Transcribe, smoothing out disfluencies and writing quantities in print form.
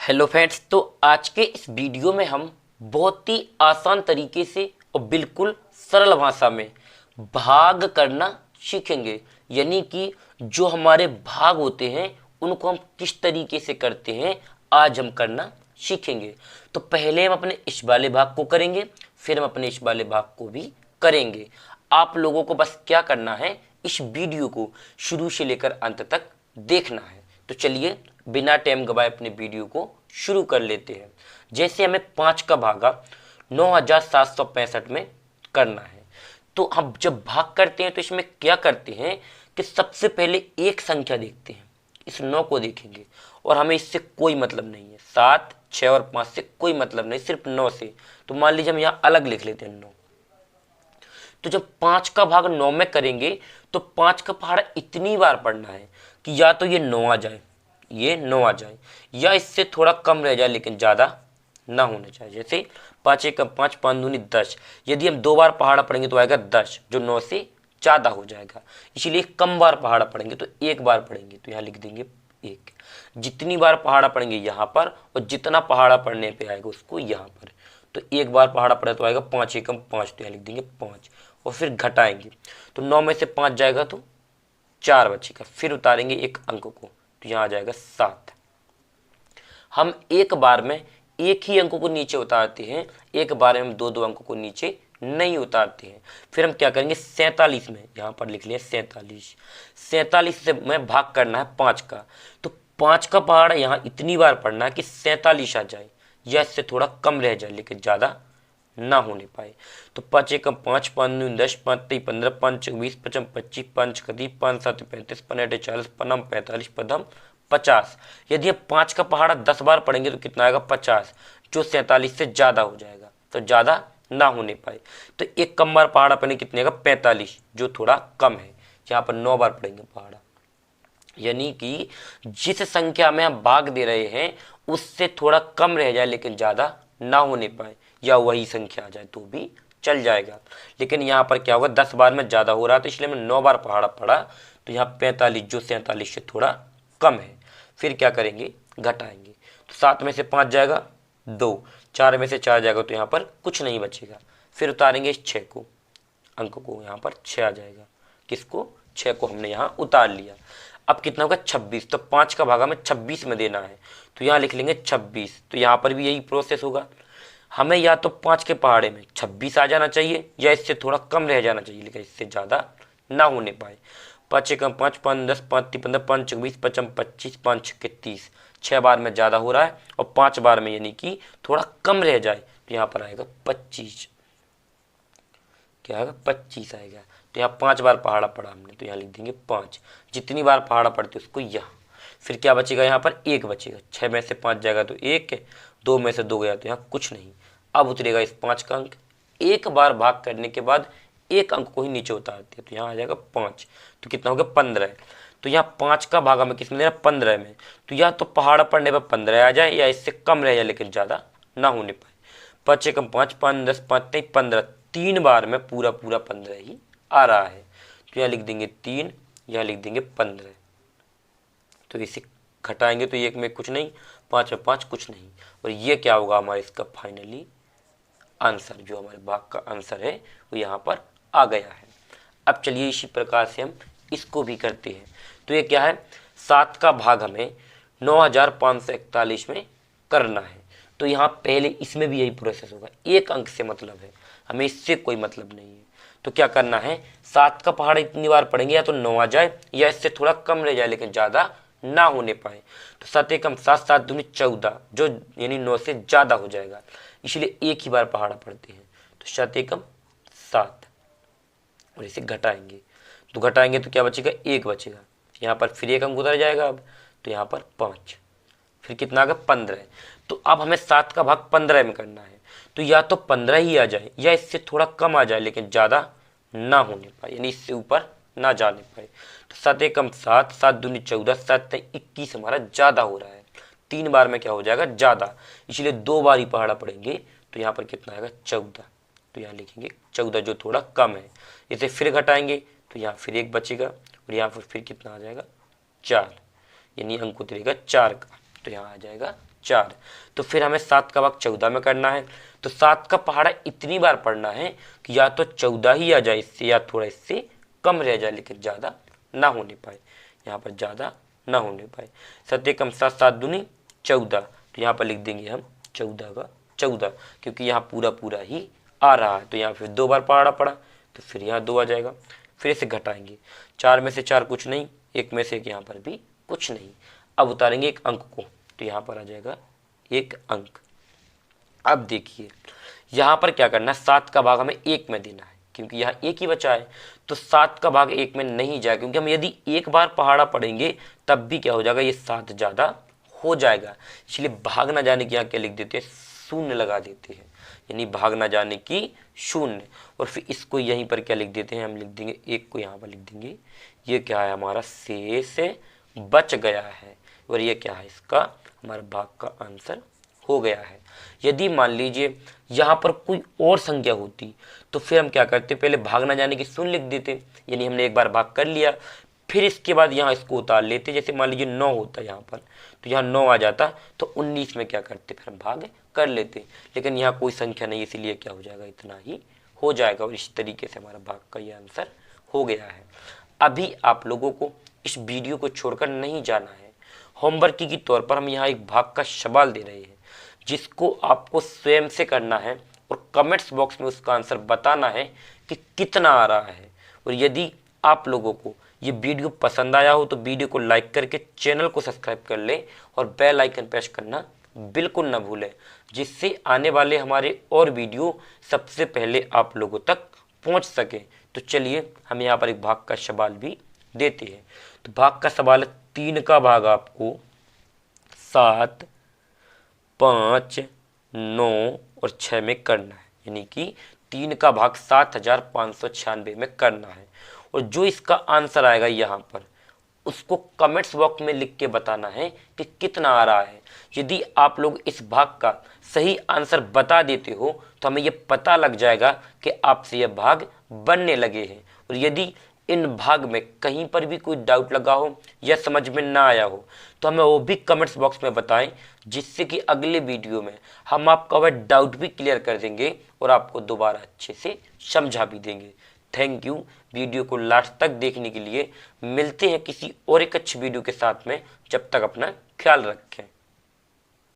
Hello friends, तो आज के इस वीडियो में हम बहुत ही आसान तरीके से और बिल्कुल सरल भाषा में भाग करना सीखेंगे। यानी कि जो हमारे भाग होते हैं उनको हम किस तरीके से करते हैं आज हम करना सीखेंगे। तो पहले हम अपने इस वाले भाग को करेंगे, फिर हम अपने इस वाले भाग को भी करेंगे। आप लोगों को बस क्या करना है, इस वीडियो को शुरू से लेकर अंत तक देखना है। तो चलिए बिना टाइम गवाए अपने वीडियो को शुरू कर लेते हैं। जैसे हमें 5 का भागा 9765 में करना है, तो हम जब भाग करते हैं तो इसमें क्या करते हैं कि सबसे पहले एक संख्या देखते हैं, इस 9 को देखेंगे और हमें इससे कोई मतलब नहीं है। 7, 6 और 5 से कोई मतलब नहीं, सिर्फ 9 से। तो मान लीजिए हम यहाँ अलग लिख लेते हैं 9। तो जब 5 का भाग 9 में करेंगे तो 5 का पहाड़ा इतनी बार पढ़ना है कि या तो ये 9 आ जाए, ये 9 आ जाए, या इससे थोड़ा कम रह जाए लेकिन ज़्यादा ना होना चाहिए। जैसे 5 एक 5, 5 दूनी 10। यदि हम 2 बार पहाड़ा पढ़ेंगे तो आएगा 10, जो 9 से ज़्यादा हो जाएगा। इसीलिए कम बार पहाड़ा पढ़ेंगे तो एक बार पढ़ेंगे तो यहाँ लिख देंगे 1। जितनी बार पहाड़ा पढ़ेंगे यहाँ पर और जितना पहाड़ा पढ़ने पे आएगा उसको यहाँ पर। तो एक बार पहाड़ा पढ़े तो आएगा 5 एकम 5, तो यहाँ लिख देंगे 5 और फिर घटाएंगे तो 9 में से 5 जाएगा तो 4 बचेगा। फिर उतारेंगे एक अंक को तो यहाँ आ जाएगा 7। हम एक बार में एक ही अंक को नीचे उतारते हैं, एक बार में हम दो दो अंकों को नीचे नहीं उतारते हैं। फिर हम क्या करेंगे, 47 में यहाँ पर लिख लिया 47। 47 से में भाग करना है 5 का, तो 5 का पहाड़ा यहाँ इतनी बार पढ़ना है कि 47 आ जाए या इससे थोड़ा कम रह जाए लेकिन ज़्यादा ना होने पाए। तो 5 एकम 5, 5 दूनी 10, 5 तेई 15, 5 चौक 20, 5 25, 5 कदी 5 7 35, 5 8 40, 5 45, 5 50। यदि हम 5 का पहाड़ा 10 बार पढ़ेंगे तो कितना आएगा 50, जो 47 से ज़्यादा हो जाएगा, तो ज़्यादा ना होने पाए। तो एक कम बार पहाड़ा पढ़ेंगे कितने का 45, जो थोड़ा कम है। यहाँ पर 9 बार पढ़ेंगे पहाड़ा, यानी कि जिस संख्या में हम भाग दे रहे हैं उससे थोड़ा कम रह जाए लेकिन ज़्यादा ना होने पाए, या वही संख्या आ जाए तो भी चल जाएगा। लेकिन यहाँ पर क्या होगा, 10 बार में ज़्यादा हो रहा तो इसलिए मैं 9 बार पहाड़ा पढ़ा, तो यहाँ 45 जो 47 से थोड़ा कम है। फिर क्या करेंगे, घटाएंगे तो 7 में से 5 जाएगा 2, 4 में से 4 जाएगा तो यहाँ पर कुछ नहीं बचेगा। फिर उतारेंगे इस 6 को, अंक को, यहाँ पर 6 आ जाएगा। किसको, 6 को हमने यहाँ उतार लिया। अब कितना होगा 26, तो 5 का भागा में 26 में देना है तो यहाँ लिख लेंगे 26। तो यहाँ पर भी यही प्रोसेस होगा, हमें या तो 5 के पहाड़े में 26 आ जाना चाहिए या इससे थोड़ा कम रह जाना चाहिए लेकिन इससे ज़्यादा ना होने पाए। 5 एकम 5, 5 10, 5 तीन 15, 5 चौक 20, 5 25, 5 छक्के 30। 6 बार में ज़्यादा हो रहा है और 5 बार में यानी कि थोड़ा कम रह जाए तो यहाँ पर आएगा 25। क्या आएगा 25 आएगा। तो यहाँ 5 बार पहाड़ा पढ़ा हमने तो यहाँ लिख देंगे 5। जितनी बार पहाड़ा पढ़ते उसको यहाँ। फिर क्या बचेगा, यहाँ पर 1 बचेगा। 6 में से 5 जाएगा तो 1 है, 2 में से 2 गया तो यहाँ कुछ नहीं। अब उतरेगा इस 5 का अंक। एक बार भाग करने के बाद एक अंक को ही नीचे उतारते हैं तो यहाँ आ जाएगा 5। तो कितना हो गया 15। तो यहाँ 5 का भागा में किसमें देना, 15 में। तो या तो पहाड़ा पढ़ने पर 15 आ जाए या इससे कम रह जाए लेकिन ज़्यादा ना होने पाए। 5 एकम 5, 5 10, 5 तेई 15। 3 बार में पूरा 15 ही आ रहा है तो यहाँ लिख देंगे 3, यहाँ लिख देंगे 15। तो इसे घटाएंगे तो 1 में कुछ नहीं, 5 में 5 कुछ नहीं, और ये क्या होगा हमारा इसका फाइनली आंसर। जो हमारे भाग का आंसर है वो यहाँ पर आ गया है। अब चलिए इसी प्रकार से हम इसको भी करते हैं। तो ये क्या है, 7 का भाग हमें 9541 में करना है। तो यहाँ पहले इसमें भी यही प्रोसेस होगा, एक अंक से मतलब है, हमें इससे कोई मतलब नहीं है। तो क्या करना है, 7 का पहाड़ा इतनी बार पढ़ेंगे या तो 9 आ जाए या इससे थोड़ा कम रह जाए लेकिन ज़्यादा ना होने पाए। तो 7 एकम 7, 7 दूनी 14, जो यानी 9 से ज़्यादा हो जाएगा, इसलिए एक ही बार पहाड़ा पढ़ते हैं। तो 7 एकम 7 और इसे घटाएंगे तो क्या बचेगा, 1 बचेगा। यहाँ पर फिर एक अंक उतर जाएगा अब, तो यहाँ पर 5। फिर कितना आ गया 15। तो अब हमें 7 का भाग 15 में करना है, तो या तो 15 ही आ जाए या इससे थोड़ा कम आ जाए लेकिन ज़्यादा ना होने पाए, यानी इससे ऊपर ना जाने पाए। तो 7 एकम 7, 7 दूनी 14, 7 तेई 21 हमारा ज़्यादा हो रहा है। 3 बार में क्या हो जाएगा, ज़्यादा, इसलिए 2 बार ही पहाड़ा पढ़ेंगे तो यहाँ पर कितना आएगा 14। तो यहाँ लिखेंगे 14 जो थोड़ा कम है। इसे फिर घटाएंगे तो यहाँ फिर 1 बचेगा और यहाँ पर फिर कितना आ जाएगा 4, यानी अंक उतरेगा 4 का। तो यहाँ आ जाएगा 4। तो फिर हमें 7 का भाग 14 में करना है, तो 7 का पहाड़ा इतनी बार पढ़ना है कि या तो 14 ही आ जाए इससे, या थोड़ा इससे कम रह जाए लेकिन ज़्यादा ना होने पाए, यहाँ पर ज़्यादा ना होने पाए। 7 एकम 7, 7 दूनी 14, तो यहाँ पर लिख देंगे हम 14 का 14, क्योंकि यहाँ पूरा पूरा ही आ रहा है। तो यहाँ फिर 2 बार पहाड़ा पड़ा, तो फिर यहाँ 2 आ जाएगा। फिर इसे घटाएंगे, 4 में से 4 कुछ नहीं, 1 में से 1 यहाँ पर भी कुछ नहीं। अब उतारेंगे एक अंक को, तो यहाँ पर आ जाएगा 1 अंक। अब देखिए यहाँ पर क्या करना है, 7 का भाग हमें 1 में देना है, क्योंकि यहाँ 1 ही बचा है। तो 7 का भाग 1 में नहीं जाए, क्योंकि हम यदि एक बार पहाड़ा पढ़ेंगे तब भी क्या हो जाएगा, ये 7 ज़्यादा हो जाएगा। इसलिए भाग ना जाने की यहाँ क्या लिख देते हैं, 0 लगा देते हैं, यानी भाग ना जाने की 0। और फिर इसको यहीं पर क्या लिख देते हैं, हम लिख देंगे 1 को यहाँ पर लिख देंगे, ये क्या है हमारा शेष बच गया है, और ये क्या है इसका हमारा भाग का आंसर हो गया है। यदि मान लीजिए यहाँ पर कोई और संख्या होती तो फिर हम क्या करते, पहले भाग ना जाने की 0 लिख देते, यानी हमने एक बार भाग कर लिया, फिर इसके बाद यहाँ इसको उतार लेते। जैसे मान लीजिए 9 होता यहाँ पर, तो यहाँ 9 आ जाता, तो 19 में क्या करते, फिर हम भाग कर लेते। लेकिन यहाँ कोई संख्या नहीं, इसीलिए क्या हो जाएगा, इतना ही हो जाएगा। और इस तरीके से हमारा भाग का ये आंसर हो गया है। अभी आप लोगों को इस वीडियो को छोड़कर नहीं जाना है। होमवर्क के तौर पर हम यहाँ एक भाग का सवाल दे रहे हैं, जिसको आपको स्वयं से करना है और कमेंट्स बॉक्स में उसका आंसर बताना है कि कितना आ रहा है। और यदि आप लोगों को ये वीडियो पसंद आया हो तो वीडियो को लाइक करके चैनल को सब्सक्राइब कर लें और बेल आइकन प्रेस करना बिल्कुल ना भूलें, जिससे आने वाले हमारे और वीडियो सबसे पहले आप लोगों तक पहुंच सके। तो चलिए हम यहाँ पर एक भाग का सवाल भी देते हैं। तो भाग का सवाल है, 3 का भाग आपको 7, 5, 9 और 6 में करना है, यानी कि 3 का भाग 7596 में करना है। और जो इसका आंसर आएगा यहाँ पर, उसको कमेंट्स बॉक्स में लिख के बताना है कि कितना आ रहा है। यदि आप लोग इस भाग का सही आंसर बता देते हो तो हमें ये पता लग जाएगा कि आपसे यह भाग बनने लगे हैं। और यदि इन भाग में कहीं पर भी कोई डाउट लगा हो या समझ में ना आया हो तो हमें वो भी कमेंट्स बॉक्स में बताएं, जिससे कि अगले वीडियो में हम आपका वह डाउट भी क्लियर कर देंगे और आपको दोबारा अच्छे से समझा भी देंगे। थैंक यू वीडियो को लास्ट तक देखने के लिए। मिलते हैं किसी और एक अच्छी वीडियो के साथ में, जब तक अपना ख्याल रखें।